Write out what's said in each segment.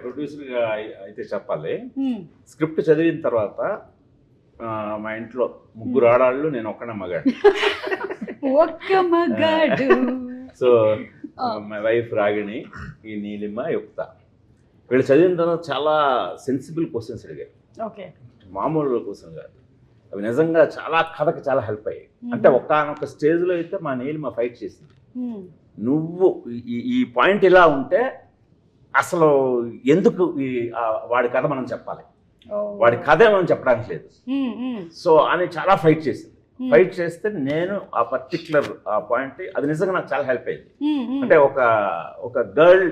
ప్రొడ్యూసర్గా అయితే చెప్పాలి. స్క్రిప్ట్ చదివిన తర్వాత మా ఇంట్లో ముగ్గురు ఆడాళ్ళు, నేను ఒక్కనే మగాడు. ఒక్క మగాడు. సో మై వైఫ్ రాగిణి, ఈ నీలిమ, యుక్త, వీళ్ళు చదివిన తర్వాత చాలా సెన్సిబుల్ క్వశ్చన్స్ అడిగారు. ఓకే. మామూలు క్వశ్చన్ కాదు, అవి నిజంగా చాలా కథకి చాలా హెల్ప్ అయ్యాయి. అంటే ఒక్కనొక స్టేజ్లో అయితే మా నీలిమ ఫైట్ చేసింది, నువ్వు ఈ పాయింట్ ఇలా ఉంటే అసలు ఎందుకు వాడి కథ మనం చెప్పాలి, వాడి కథే మనం చెప్పడానికి లేదు. సో అని చాలా ఫైట్ చేసింది. ఫైట్ చేస్తే నేను ఆ పర్టిక్యులర్ ఆ పాయింట్, అది నిజంగా నాకు చాలా హెల్ప్ అయింది. అంటే ఒక గర్ల్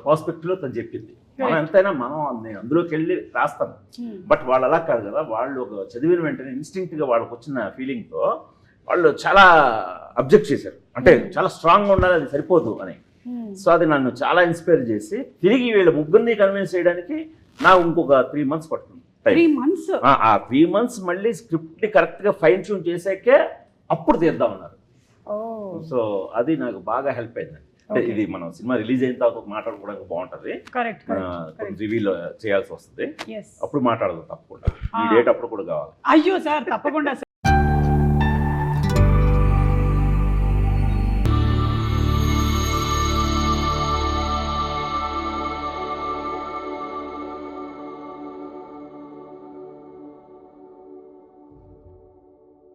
పర్స్పెక్టివ్లో తను చెప్పింది. మనం ఎంతైనా నేను అందులోకి వెళ్ళి రాస్తాను, బట్ వాళ్ళు అలా కాదు కదా. వాళ్ళు ఒక చదివిన వెంటనే ఇన్స్టింక్ట్గా వాళ్ళకి వచ్చిన ఫీలింగ్తో వాళ్ళు చాలా అబ్జెక్ట్ చేశారు. అంటే చాలా స్ట్రాంగ్గా ఉండాలి, అది సరిపోదు అని. సో అది నన్ను చాలా ఇన్స్పైర్ చేసి తిరిగి వీళ్ళ ముగ్గురిని కన్విన్స్ చేయడానికి నాకు ఇంకొక 3 months పడుతుంది. 3 months? ఆ 3 months మళ్ళీ స్క్రిప్ట్ని కరెక్ట్గా ఫైన్ ట్యూన్ చేసాకే అప్పుడు తీద్దామన్నారు. సో అది నాకు బాగా హెల్ప్ అయింది. అంటే ఇది మనం సినిమా రిలీజ్ అయిన తర్వాత మాట్లాడుకోవడానికి బాగుంటుంది, రివ్యూలో చేయాల్సి వస్తుంది, అప్పుడు మాట్లాడదాం తప్పకుండా. ఈ డేట్ అప్పుడు కూడా కావాలి. అయ్యో సార్, తప్పకుండా.